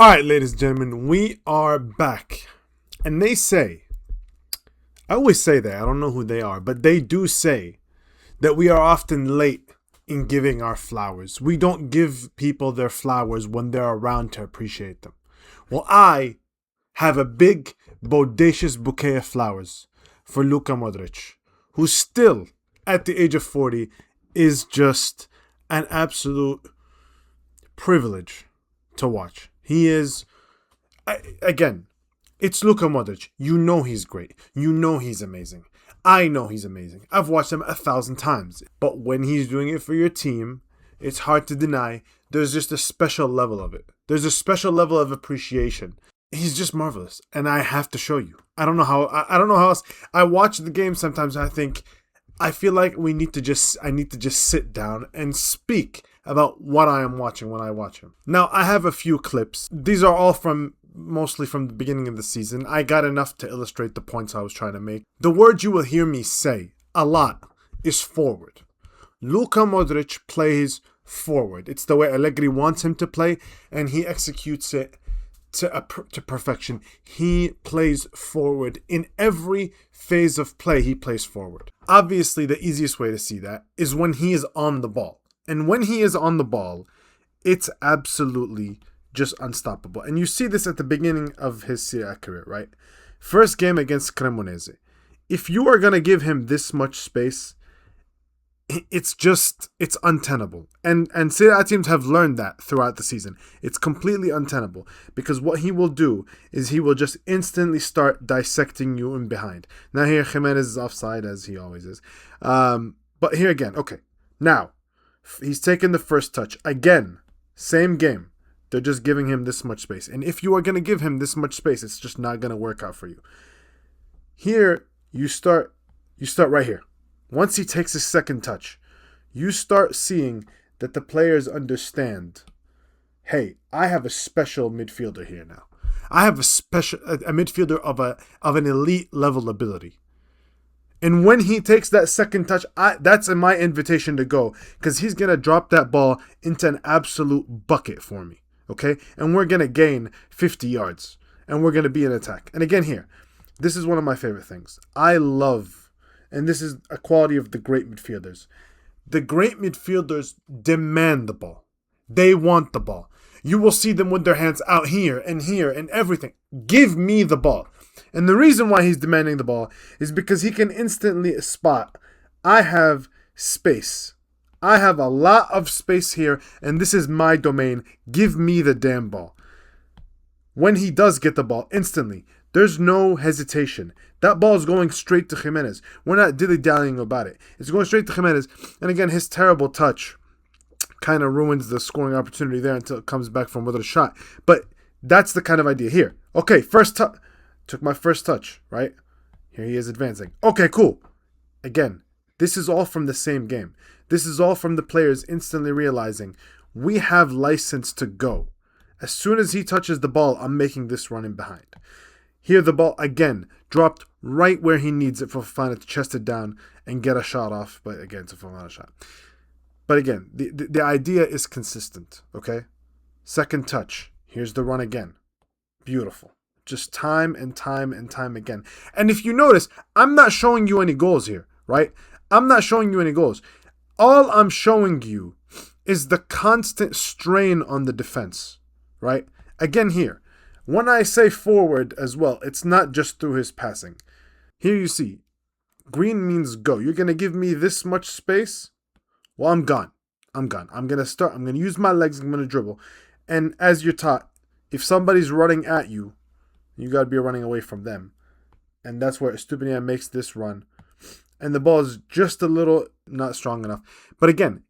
All right, ladies and gentlemen, we are back. And they say, I always say that, I don't know who they are, but they do say that we are often late in giving our flowers. We don't give people their flowers when they're around to appreciate them. Well, I have a big, bodacious bouquet of flowers for Luka Modric, who still, at the age of 40, is just an absolute privilege to watch. He is, again, it's Luka Modric. You know he's great. You know he's amazing. I know he's amazing. I've watched him 1,000 times. But when he's doing it for your team, it's hard to deny there's just a special level of it. There's a special level of appreciation. He's just marvelous. And I have to show you. I don't know how else. I watch the game sometimes and I feel like I need to just sit down and speak about what I am watching when I watch him. Now, I have a few clips. These are all mostly from the beginning of the season. I got enough to illustrate the points I was trying to make. The word you will hear me say a lot is forward. Luka Modric plays forward. It's the way Allegri wants him to play, and he executes it to perfection. He plays forward. In every phase of play, he plays forward. Obviously, the easiest way to see that is when he is on the ball. And when he is on the ball, it's absolutely just unstoppable. And you see this at the beginning of his Serie A career, right? First game against Cremonese. If you are going to give him this much space, it's untenable. And Serie A teams have learned that throughout the season. It's completely untenable because what he will do is he will just instantly start dissecting you in behind. Now here, Jimenez is offside as he always is. But here again, okay. Now, he's taken the first touch. Again, same game. They're just giving him this much space. And if you are going to give him this much space, it's just not going to work out for you. Here, you start right here. Once he takes his second touch, you start seeing that the players understand, hey, I have a special midfielder here now. I have a midfielder of an elite level ability. And when he takes that second touch, that's my invitation to go because he's going to drop that ball into an absolute bucket for me, okay? And we're going to gain 50 yards, and we're going to be in attack. And again here, this is one of my favorite things. I love, and this is a quality of the great midfielders. The great midfielders demand the ball. They want the ball. You will see them with their hands out here and everything. Give me the ball. And the reason why he's demanding the ball is because he can instantly spot, I have space. I have a lot of space here, and this is my domain. Give me the damn ball. When he does get the ball, instantly, there's no hesitation. That ball is going straight to Jimenez. We're not dilly-dallying about it. It's going straight to Jimenez. And again, his terrible touch kind of ruins the scoring opportunity there until it comes back from another shot. But that's the kind of idea here. Okay, first touch. Took my first touch, right? Here he is advancing. Okay, cool. Again, this is all from the same game. This is all from the players instantly realizing we have license to go. As soon as he touches the ball, I'm making this run in behind. Here the ball, again, dropped right where he needs it for Fofana to chest it down and get a shot off. But again, it's a Fofana shot. But again, the idea is consistent, okay? Second touch. Here's the run again. Beautiful. Just time and time and time again. And if you notice, I'm not showing you any goals here, right? I'm not showing you any goals. All I'm showing you is the constant strain on the defense, right? Again here, when I say forward as well, it's not just through his passing. Here you see, green means go. You're going to give me this much space? Well, I'm gone. I'm going to use my legs, I'm going to dribble. And as you're taught, if somebody's running at you, you got to be running away from them. And that's where Estupinian makes this run. And the ball is just a little not strong enough. But again,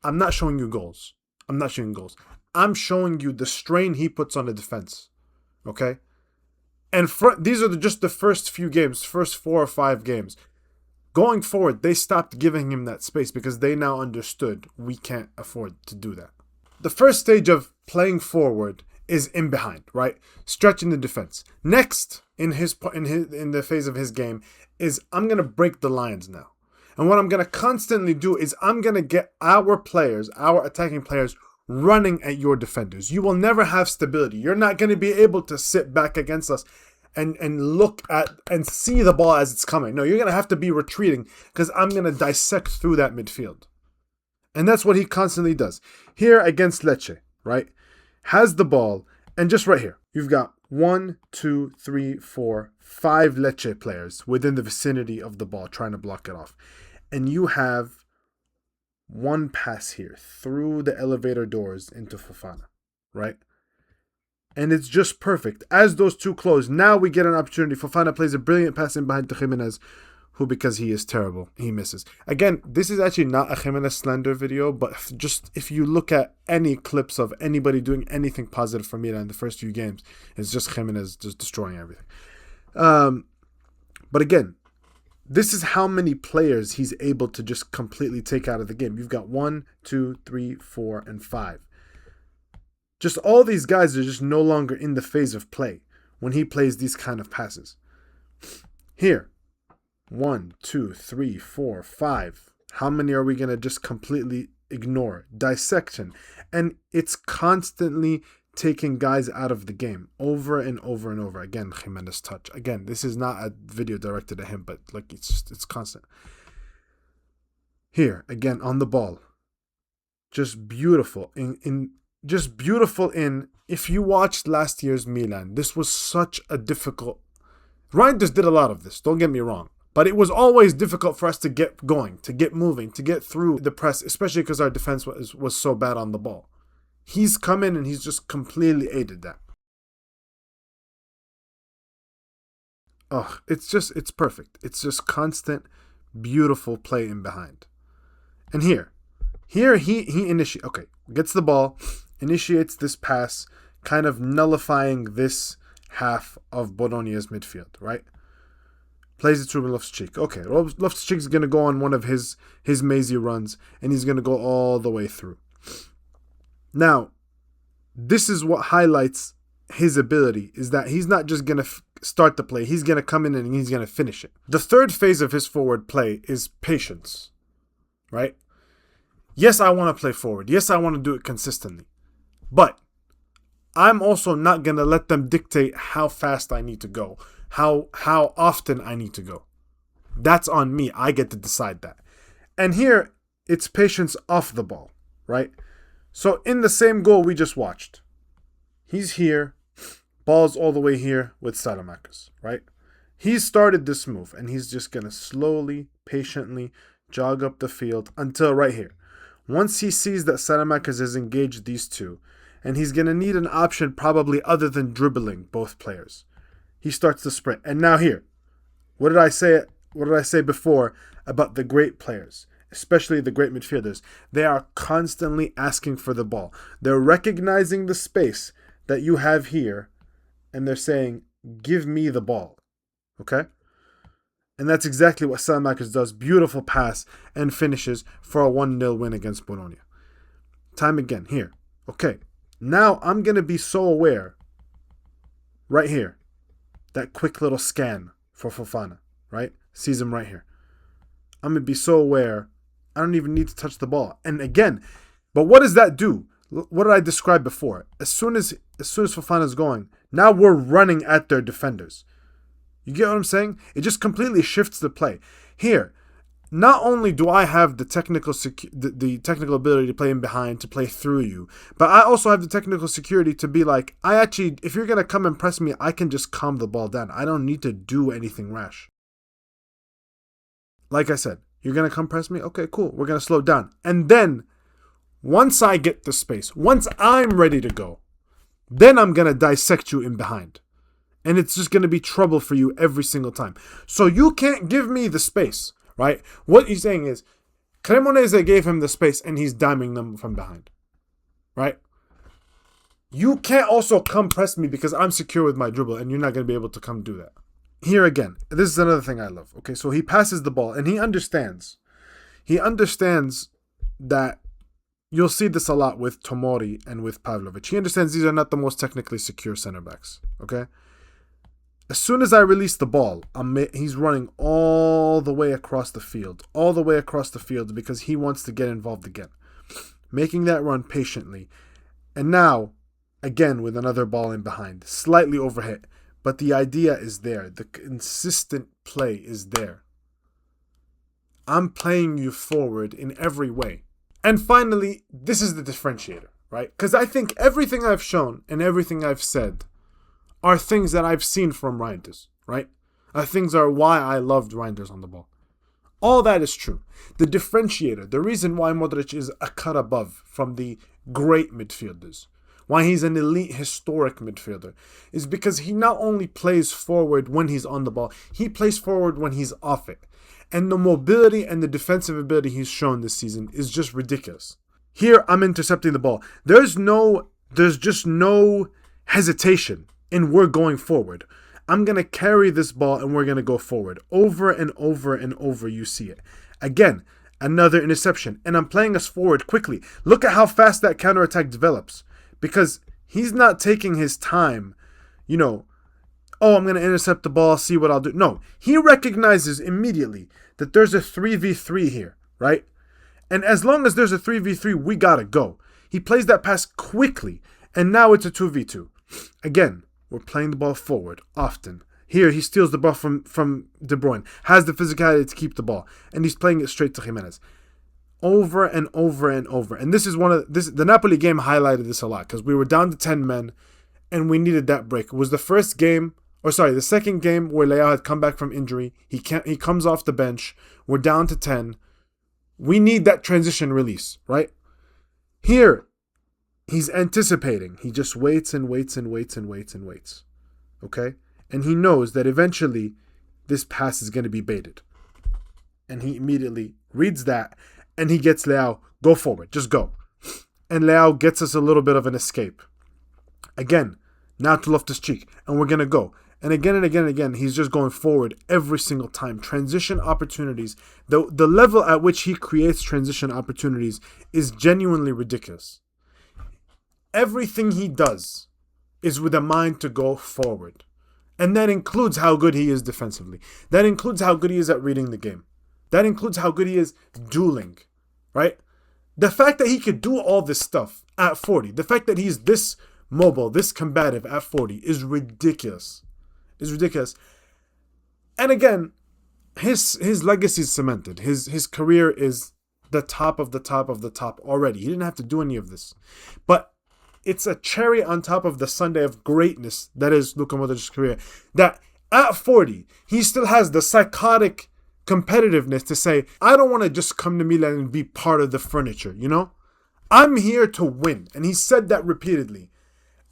I'm not showing you goals. I'm showing you the strain he puts on the defense. Okay? And these are just the first few games, first 4 or 5 games. Going forward, they stopped giving him that space because they now understood we can't afford to do that. The first stage of playing forward is in behind, right? Stretching the defense. Next, in the phase of his game, is I'm going to break the lines now. And what I'm going to constantly do is I'm going to get our attacking players, running at your defenders. You will never have stability. You're not going to be able to sit back against us and look at and see the ball as it's coming. No, you're going to have to be retreating because I'm going to dissect through that midfield. And that's what he constantly does. Here against Lecce, right? Has the ball, and just right here, you've got 1, 2, 3, 4, 5 Lecce players within the vicinity of the ball trying to block it off. And you have one pass here through the elevator doors into Fofana, right? And it's just perfect. As those two close, now we get an opportunity. Fofana plays a brilliant pass in behind to Jimenez, who, because he is terrible, he misses. Again, this is actually not a Jimenez slander video, but just if you look at any clips of anybody doing anything positive for Milan in the first few games, it's just Jimenez just destroying everything. But again, this is how many players he's able to just completely take out of the game. You've got 1, 2, 3, 4, and 5. Just all these guys are just no longer in the phase of play when he plays these kind of passes. Here, 1, 2, 3, 4, 5. How many are we going to just completely ignore? Dissection. And it's constantly taking guys out of the game over and over and over. Again, Jimenez touch. Again, this is not a video directed at him, but like it's constant. Here, again, on the ball. Just beautiful. Just beautiful in, if you watched last year's Milan, this was such a difficult... Reinders did a lot of this, don't get me wrong. But it was always difficult for us to get going, to get moving, to get through the press, especially because our defense was so bad on the ball. He's come in and he's just completely aided that. Oh, it's perfect. It's just constant, beautiful play in behind. And here he initiates, okay, gets the ball, initiates this pass, kind of nullifying this half of Bologna's midfield, right? Plays it to Loftus-Cheek. Okay, Loftus-Cheek is going to go on one of his mazy runs, and he's going to go all the way through. Now, this is what highlights his ability, is that he's not just going to start the play. He's going to come in and he's going to finish it. The third phase of his forward play is patience, right? Yes, I want to play forward. Yes, I want to do it consistently. But I'm also not going to let them dictate how fast I need to go, how often I need to go. That's on me. I get to decide that. And here, it's patience off the ball, right? So in the same goal we just watched, he's here, ball's all the way here with Salamakers, right? He's started this move, and he's just going to slowly, patiently jog up the field until right here. Once he sees that Salamakers has engaged these two, and he's going to need an option probably other than dribbling both players, he starts to sprint. And now here, what did I say before about the great players, especially the great midfielders? They are constantly asking for the ball. They're recognizing the space that you have here, and they're saying, give me the ball. Okay? And that's exactly what Salamakers does. Beautiful pass and finishes for a 1-0 win against Bologna. Time again here. Okay. Now I'm going to be so aware right here. That quick little scan for Fofana, right? Sees him right here. I'm going to be so aware. I don't even need to touch the ball. And again, but what does that do? What did I describe before? As soon as Fofana's going, now we're running at their defenders. You get what I'm saying? It just completely shifts the play. Here, not only do I have the technical ability to play in behind, to play through you, but I also have the technical security to be like, if you're going to come and press me, I can just calm the ball down. I don't need to do anything rash. Like I said, you're going to come press me? Okay, cool. We're going to slow down. And then, once I get the space, once I'm ready to go, then I'm going to dissect you in behind. And it's just going to be trouble for you every single time. So you can't give me the space, right? What he's saying is, Cremonese gave him the space and he's diming them from behind, right? You can't also come press me because I'm secure with my dribble and you're not going to be able to come do that. Here again, this is another thing I love. Okay, so he passes the ball and he understands. He understands that you'll see this a lot with Tomori and with Pavlovic. He understands these are not the most technically secure center backs, okay? As soon as I release the ball, he's running all the way across the field because he wants to get involved again. making that run patiently. And now, again, with another ball in behind, slightly overhit. But the idea is there. The consistent play is there. I'm playing you forward in every way. And finally, this is the differentiator, right? Because I think everything I've shown and everything I've said are things that I've seen from Reinders, right? Things are why I loved Reinders on the ball. All that is true. The differentiator, the reason why Modric is a cut above from the great midfielders, why he's an elite historic midfielder, is because he not only plays forward when he's on the ball, he plays forward when he's off it. And the mobility and the defensive ability he's shown this season is just ridiculous. Here, I'm intercepting the ball. There's just no hesitation in we're going forward. I'm going to carry this ball and we're going to go forward. Over and over and over, you see it. Again, another interception. And I'm playing us forward quickly. Look at how fast that counterattack develops. Because he's not taking his time, I'm going to intercept the ball, see what I'll do. No, he recognizes immediately that there's a 3v3 here, right? And as long as there's a 3v3, we got to go. He plays that pass quickly, and now it's a 2v2. Again, we're playing the ball forward often. Here, he steals the ball from De Bruyne, has the physicality to keep the ball, and he's playing it straight to Jimenez. Over and over and over. And this is the Napoli game highlighted this a lot because we were down to 10 men and we needed that break. It was the second game where Leao had come back from injury. He comes off the bench. We're down to 10. We need that transition release, right? Here, he's anticipating. He just waits and waits and waits and waits and waits. Okay? And he knows that eventually this pass is going to be baited. And he immediately reads that and he gets Leao, go forward, just go. And Leao gets us a little bit of an escape. Again, now to Loftus-Cheek, and we're going to go. And again and again and again, he's just going forward every single time. Transition opportunities, the level at which he creates transition opportunities is genuinely ridiculous. Everything he does is with a mind to go forward. And that includes how good he is defensively. That includes how good he is at reading the game. That includes how good he is dueling, right? The fact that he could do all this stuff at 40, the fact that he's this mobile, this combative at 40 is ridiculous. It's ridiculous. And again, his legacy is cemented. His career is the top of the top of the top already. He didn't have to do any of this. But it's a cherry on top of the sundae of greatness that is Luka Modric's career. That at 40, he still has the psychotic competitiveness to say, I don't want to just come to Milan and be part of the furniture, I'm here to win. And he said that repeatedly.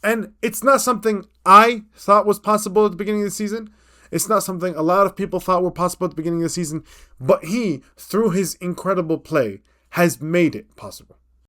And it's not something I thought was possible at the beginning of the season. It's not something a lot of people thought were possible at the beginning of the season. But he, through his incredible play, has made it possible.